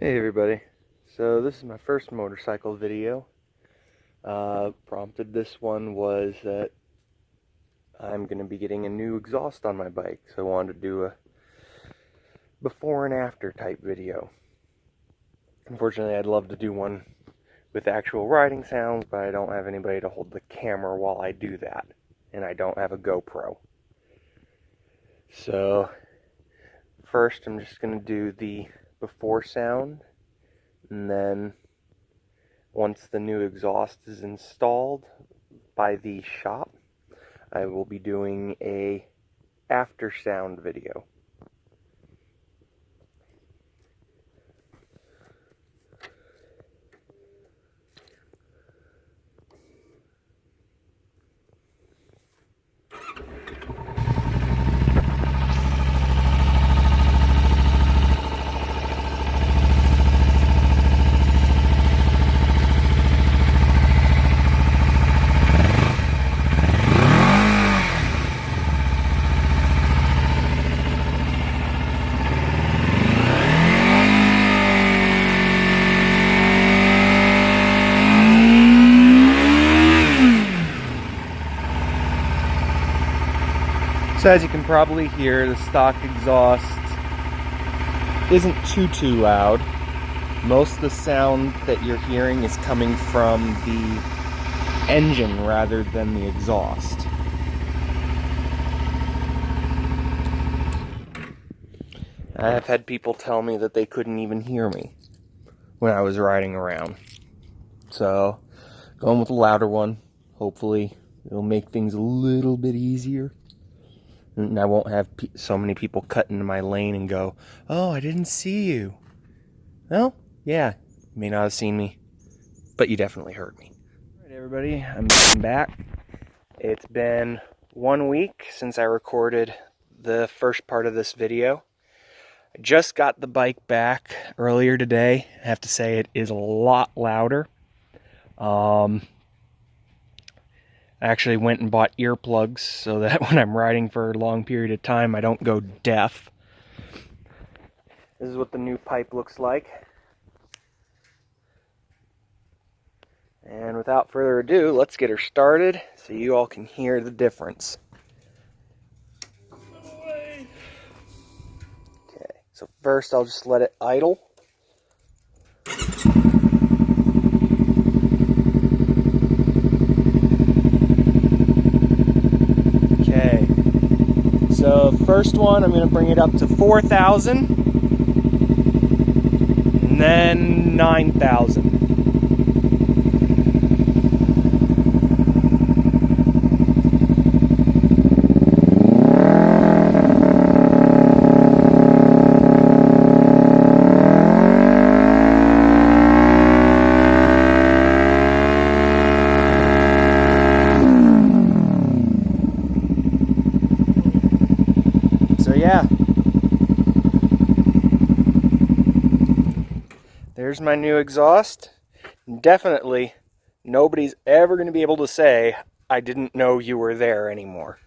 Hey everybody, so this is my first motorcycle video. Prompted this one was that I'm going to be getting a new exhaust on my bike, so I wanted to do a before and after type video. Unfortunately, I'd love to do one with actual riding sounds, but I don't have anybody to hold the camera while I do that, and I don't have a GoPro. So first I'm just going to do the before sound, and then once the new exhaust is installed by the shop, I will be doing a after sound video. So as you can probably hear, the stock exhaust isn't too loud. Most of the sound that you're hearing is coming from the engine rather than the exhaust. I've had people tell me that they couldn't even hear me when I was riding around. So, going with a louder one. Hopefully, it'll make things a little bit easier. And I won't have so many people cut into my lane and go, "Oh, I didn't see you." Well, yeah, you may not have seen me, but you definitely heard me. All right, everybody, I'm back. It's been 1 week since I recorded the first part of this video. I just got the bike back earlier today. I have to say it is a lot louder. I actually went and bought earplugs so that when I'm riding for a long period of time, I don't go deaf. This is what the new pipe looks like. And without further ado, let's get her started so you all can hear the difference. Okay, so first I'll just let it idle. Okay, so first one I'm going to bring it up to 4,000 and then 9,000. So yeah, there's my new exhaust. Definitely nobody's ever going to be able to say I didn't know you were there anymore.